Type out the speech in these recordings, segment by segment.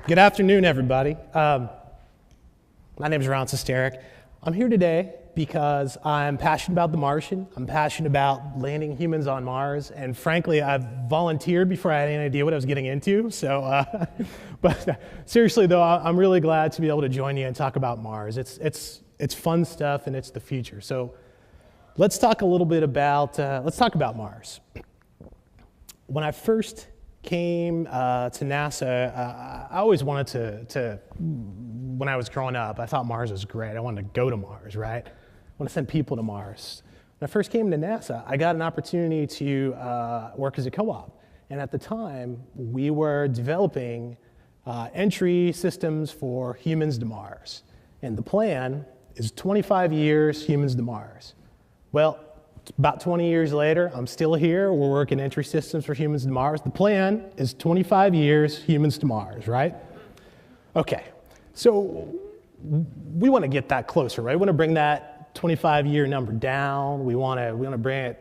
Good afternoon, everybody. My name is Sostaric. I'm here today because I'm passionate about the Martian. I'm passionate about landing humans on Mars, and frankly, I've volunteered before I had any idea what I was getting into. But seriously, though, I'm really glad to be able to join you and talk about Mars. It's fun stuff, and it's the future. So let's talk a little bit about Mars. When I first came to NASA, I always wanted to, when I was growing up, I thought Mars was great. I wanted to go to Mars, right? I want to send people to Mars. When I first came to NASA, I got an opportunity to work as a co-op. And at the time, we were developing entry systems for humans to Mars. And the plan is 25 years, humans to Mars. Well, about 20 years later, I'm still here. We're working entry systems for humans to Mars. The plan is 25 years, humans to Mars, right? Okay, so we want to get that closer, right? We want to bring that 25-year number down. We want to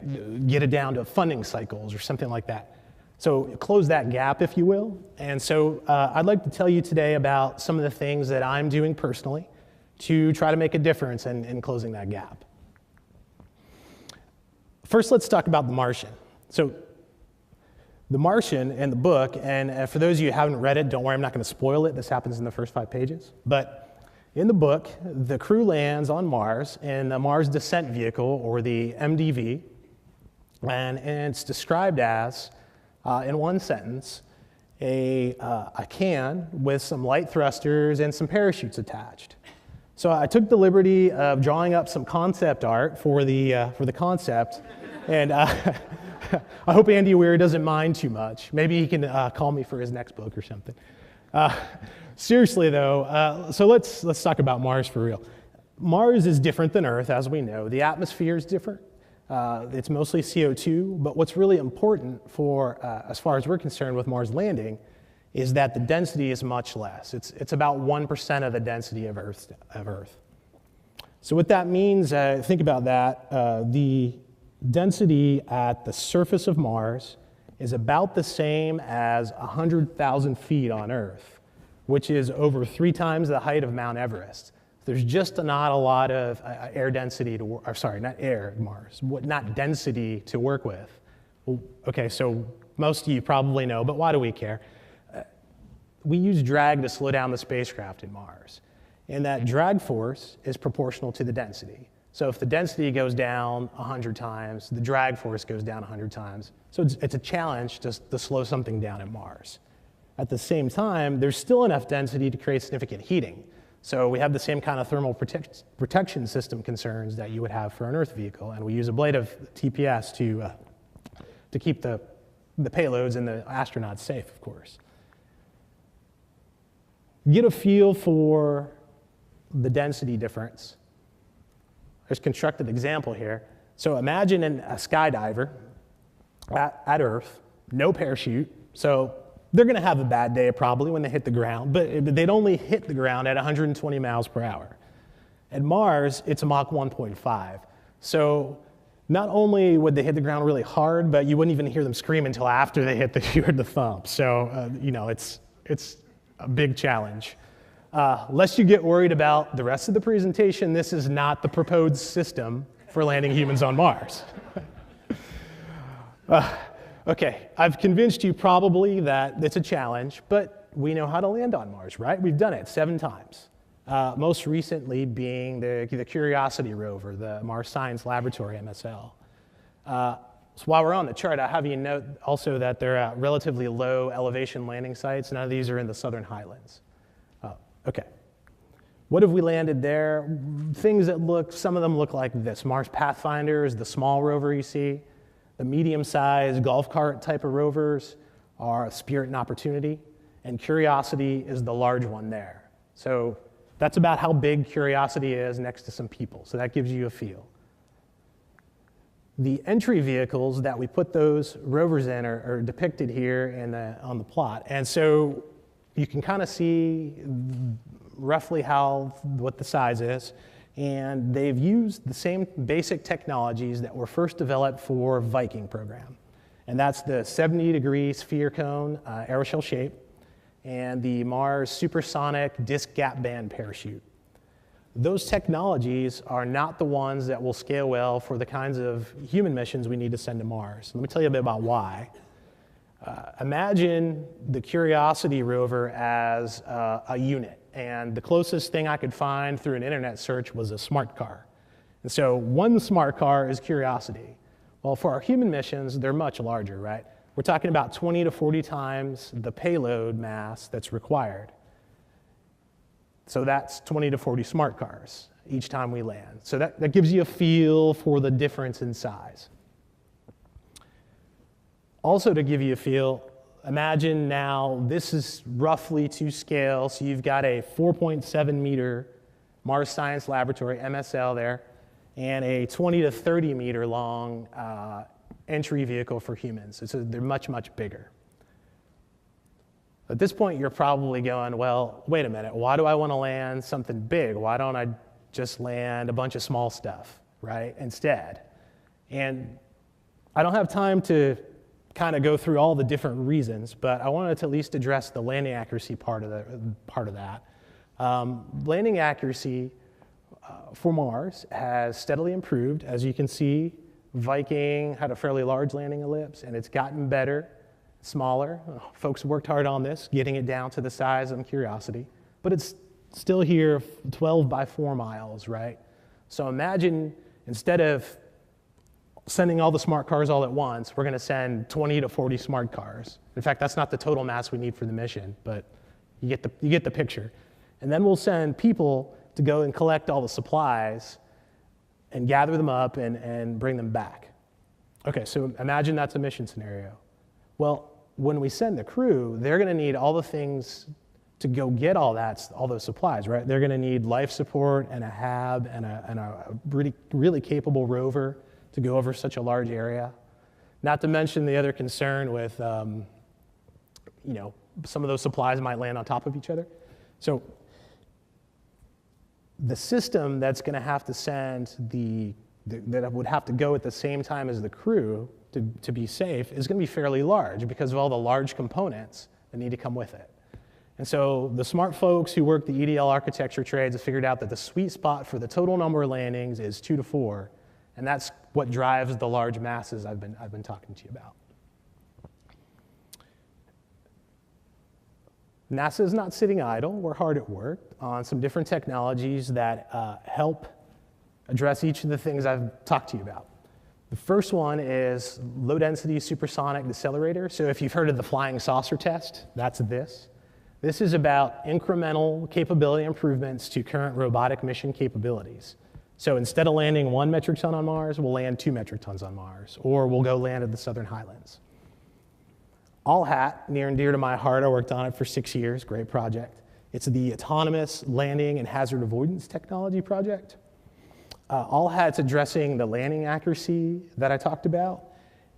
get it down to funding cycles or something like that. So close that gap, if you will. And so I'd like to tell you today about some of the things that I'm doing personally to try to make a difference in closing that gap. First, let's talk about The Martian. So, The Martian in the book, and for those of you who haven't read it, don't worry, I'm not going to spoil it. This happens in the first 5 pages. But in the book, the crew lands on Mars in the Mars Descent Vehicle, or the MDV, and it's described as, in one sentence, a can with some light thrusters and some parachutes attached. So I took the liberty of drawing up some concept art for the concept, and I hope Andy Weir doesn't mind too much. Maybe he can call me for his next book or something. Seriously though, so let's talk about Mars for real. Mars is different than Earth, as we know. The atmosphere is different. It's mostly CO2, but what's really important for, as far as we're concerned with Mars landing, is that the density is much less. It's about 1% of the density of Earth. So what that means, think about that, the density at the surface of Mars is about the same as 100,000 feet on Earth, which is over 3 times the height of Mount Everest. There's just not a lot of air density to work, or sorry, not air, Mars, not density to work with. Well, okay, so most of you probably know, but why do we care? We use drag to slow down the spacecraft in Mars. And that drag force is proportional to the density. So if the density goes down 100 times, the drag force goes down 100 times. So it's a challenge just to slow something down at Mars. At the same time, there's still enough density to create significant heating. So we have the same kind of thermal protection system concerns that you would have for an Earth vehicle. And we use ablative TPS to keep the payloads and the astronauts safe, of course. Get a feel for the density difference. There's a constructed example here. So imagine a skydiver at Earth, no parachute. So they're going to have a bad day probably when they hit the ground, but they'd only hit the ground at 120 miles per hour. At Mars, it's a Mach 1.5. So not only would they hit the ground really hard, but you wouldn't even hear them scream until after they hit the thump. So, it's a big challenge. Lest you get worried about the rest of the presentation, this is not the proposed system for landing humans on Mars. Okay, I've convinced you probably that it's a challenge, but we know how to land on Mars, right? We've done it 7 times. Most recently being the Curiosity rover, the Mars Science Laboratory, MSL. So while we're on the chart, I have you note also that they're at relatively low elevation landing sites. None of these are in the Southern Highlands. Okay. What have we landed there? Things that some of them look like this. Mars Pathfinder is the small rover you see. The medium-sized golf cart type of rovers are Spirit and Opportunity. And Curiosity is the large one there. So that's about how big Curiosity is next to some people. So that gives you a feel. The entry vehicles that we put those rovers in are depicted here on the plot. And so you can kind of see roughly what the size is. And they've used the same basic technologies that were first developed for Viking program. And that's the 70-degree sphere cone aeroshell shape. and the Mars supersonic disc gap band parachute. Those technologies are not the ones that will scale well for the kinds of human missions we need to send to Mars. Let me tell you a bit about why. Imagine the Curiosity rover as a unit, and the closest thing I could find through an internet search was a smart car. And so one smart car is Curiosity. Well, for our human missions, they're much larger, right? We're talking about 20 to 40 times the payload mass that's required. So that's 20 to 40 smart cars each time we land. So that gives you a feel for the difference in size. Also, to give you a feel, imagine now this is roughly to scale. So you've got a 4.7 meter Mars Science Laboratory, MSL there, and a 20 to 30 meter long entry vehicle for humans. So they're much, much bigger. At this point, you're probably going, well, wait a minute, why do I want to land something big? Why don't I just land a bunch of small stuff, right, instead? And I don't have time to kind of go through all the different reasons, but I wanted to at least address the landing accuracy part of that. Landing accuracy for Mars has steadily improved. As you can see, Viking had a fairly large landing ellipse, and it's gotten better, smaller. Folks worked hard on this, getting it down to the size of Curiosity, but it's still here 12 by 4 miles, right? So imagine instead of sending all the smart cars all at once, we're going to send 20 to 40 smart cars. In fact, that's not the total mass we need for the mission, but you get the picture. And then we'll send people to go and collect all the supplies and gather them up and bring them back. Okay, so imagine that's a mission scenario. Well, when we send the crew, they're going to need all the things to go get all those supplies, right? They're going to need life support and a HAB and a really capable rover to go over such a large area. Not to mention the other concern with, some of those supplies might land on top of each other. So the system that's going to have to send that would have to go at the same time as the crew to be safe is going to be fairly large because of all the large components that need to come with it. And so the smart folks who work the EDL architecture trades have figured out that the sweet spot for the total number of landings is 2 to 4, and that's what drives the large masses I've been talking to you about. NASA is not sitting idle. We're hard at work on some different technologies that help address each of the things I've talked to you about. The first one is low-density supersonic decelerator. So if you've heard of the flying saucer test, that's this. This is about incremental capability improvements to current robotic mission capabilities. So instead of landing 1 metric ton on Mars, we'll land 2 metric tons on Mars, or we'll go land at the Southern Highlands. All Hat, near and dear to my heart, I worked on it for 6 years, great project. It's the Autonomous Landing and Hazard Avoidance Technology project. All Hat's addressing the landing accuracy that I talked about,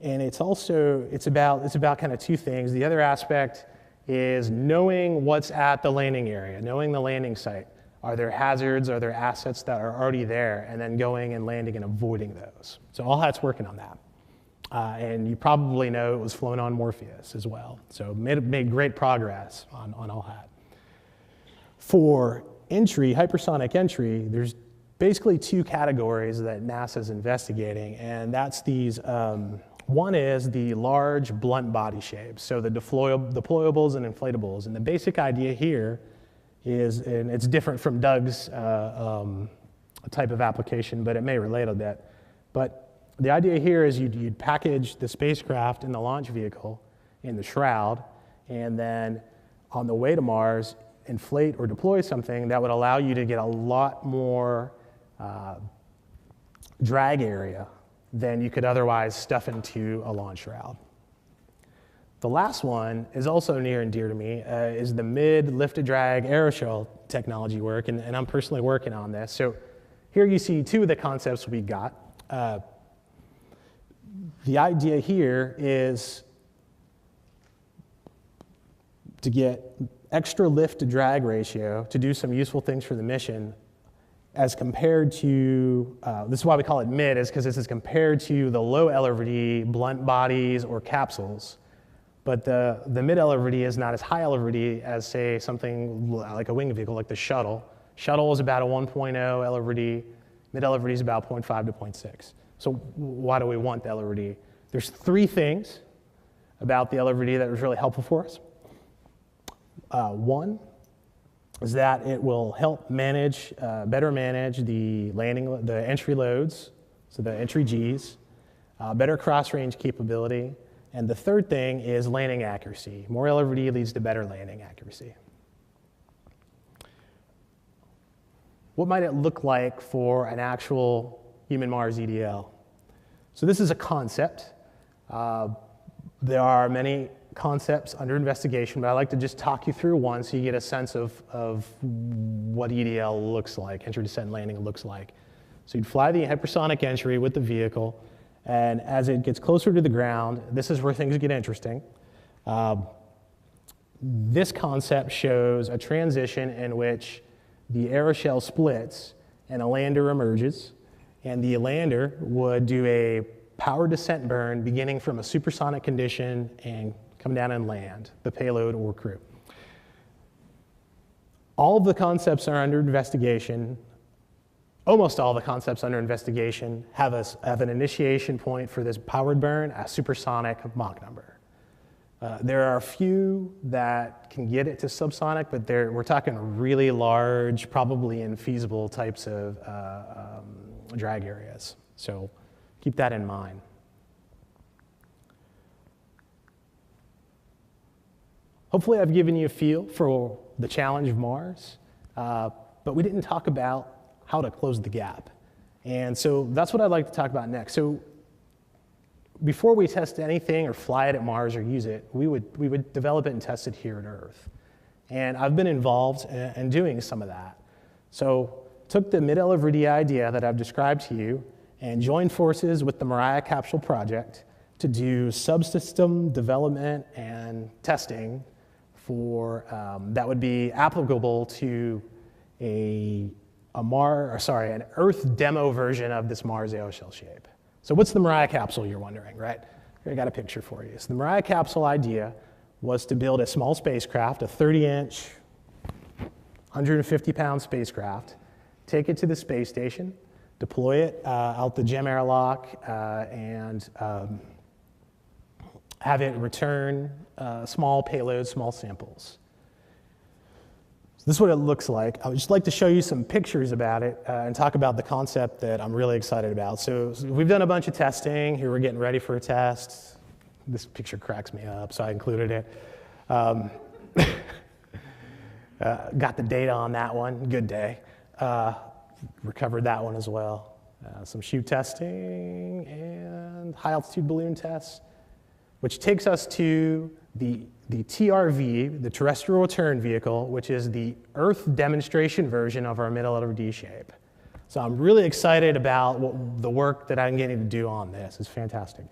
and it's about kind of 2 things. The other aspect is knowing what's at the landing area, knowing the landing site. Are there hazards? Are there assets that are already there? And then going and landing and avoiding those. So All Hat's working on that. And you probably know it was flown on Morpheus as well. So made great progress on All Hat. For entry, hypersonic entry, there's basically 2 categories that NASA's investigating, and that's these, one is the large blunt body shapes, so the deployables and inflatables. And the basic idea here is, and it's different from Doug's type of application, but it may relate a bit. But the idea here is you'd package the spacecraft in the launch vehicle in the shroud, and then on the way to Mars, inflate or deploy something that would allow you to get a lot more drag area than you could otherwise stuff into a launch shroud. The last one is also near and dear to me, is the mid-lift-to-drag aeroshell technology work, and I'm personally working on this. So here you see 2 of the concepts we got. The idea here is to get extra lift-to-drag ratio to do some useful things for the mission as compared to, this is why we call it mid, is because this is compared to the low LRVD blunt bodies or capsules, but the mid-LRVD is not as high LRVD as, say, something like a winged vehicle, like the shuttle. Shuttle is about a 1.0 LRVD. Mid-LRVD is about 0.5 to 0.6. So why do we want the LRVD? There's 3 things about the LRVD that was really helpful for us. One is that it will help manage, better manage the entry loads, so the entry Gs, better cross-range capability, and the third thing is landing accuracy. More LRVD leads to better landing accuracy. What might it look like for an actual human Mars EDL? So this is a concept. There are many concepts under investigation, but I'd like to just talk you through one so you get a sense of what EDL looks like, entry, descent, landing looks like. So you'd fly the hypersonic entry with the vehicle, and as it gets closer to the ground, this is where things get interesting. This concept shows a transition in which the aeroshell splits and a lander emerges, and the lander would do a power descent burn beginning from a supersonic condition and come down and land the payload or crew. All of the concepts are under investigation. Almost all the concepts under investigation have an initiation point for this powered burn, a supersonic Mach number. There are a few that can get it to subsonic, but we're talking really large, probably infeasible types of drag areas. So keep that in mind. Hopefully I've given you a feel for the challenge of Mars, but we didn't talk about how to close the gap. And so that's what I'd like to talk about next. So before we test anything or fly it at Mars or use it, we would develop it and test it here at Earth. And I've been involved in doing some of that. So took the mid-LRVD idea that I've described to you and joined forces with the Mariah Capsule project to do subsystem development and testing for that would be applicable to an Earth demo version of this Mars aeroshell shape. So what's the Mariah Capsule, you're wondering, right? I got a picture for you. So the Mariah Capsule idea was to build a small spacecraft, a 30-inch, 150-pound spacecraft, take it to the space station, deploy it out the GEM airlock, and have it return small payloads, small samples. This is what it looks like. I would just like to show you some pictures about it and talk about the concept that I'm really excited about. So we've done a bunch of testing. Here we're getting ready for a test. This picture cracks me up, so I included it. Got the data on that one, good day. Recovered that one as well. Some chute testing and high altitude balloon tests, which takes us to the TRV, the terrestrial return vehicle, which is the Earth demonstration version of our mid-LRVD shape. So I'm really excited about the work that I'm getting to do on this. It's fantastic.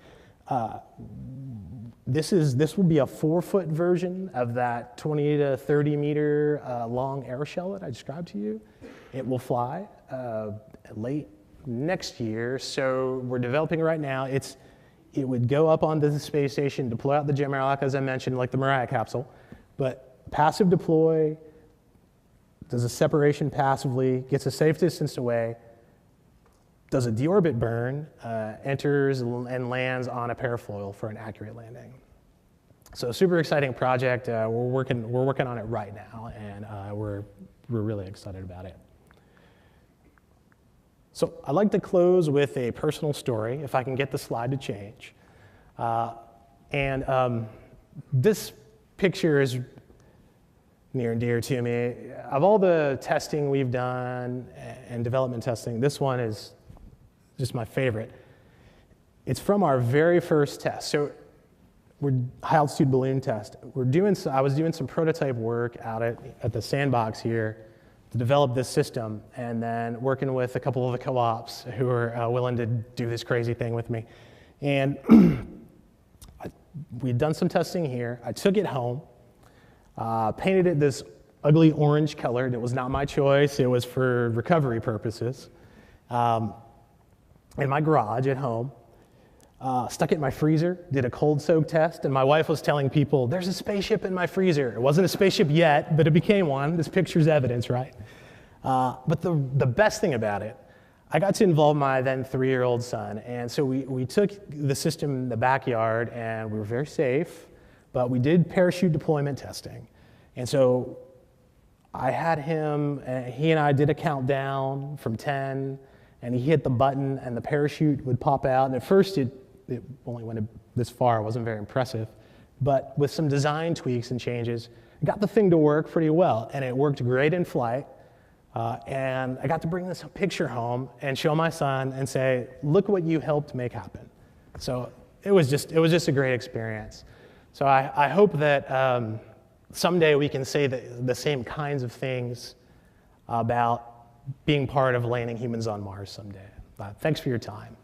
This will be a 4-foot version of that 20 to 30 meter long aeroshell that I described to you. It will fly late next year, so we're developing it right now. It would go up onto the space station, deploy out the GEM airlock, as I mentioned, like the Mariah capsule, but passive deploy, does a separation passively, gets a safe distance away, does a deorbit burn, enters and lands on a parafoil for an accurate landing. So super exciting project. We're working on it right now, and we're really excited about it. So I'd like to close with a personal story, if I can get the slide to change. This picture is near and dear to me. Of all the testing we've done and development testing, this one is just my favorite. It's from our very first test. So we're high altitude balloon test. I was doing some prototype work out at the sandbox here to develop this system, and then working with a couple of the co-ops who are willing to do this crazy thing with me. And we'd done some testing here. I took it home, painted it this ugly orange color. It was not my choice. It was for recovery purposes. In my garage at home. stuck it in my freezer, did a cold soak test, and my wife was telling people, there's a spaceship in my freezer. It wasn't a spaceship yet, but it became one. This picture's evidence, right? But the best thing about it, I got to involve my then 3-year-old son, and so we took the system in the backyard, and we were very safe, but we did parachute deployment testing. And so I had him, he and I did a countdown from 10, and he hit the button, and the parachute would pop out, and at first it only went this far, it wasn't very impressive, but with some design tweaks and changes, it got the thing to work pretty well, and it worked great in flight. And I got to bring this picture home and show my son and say, look what you helped make happen. So it was just a great experience. So I hope that someday we can say the same kinds of things about being part of landing humans on Mars someday. Thanks for your time.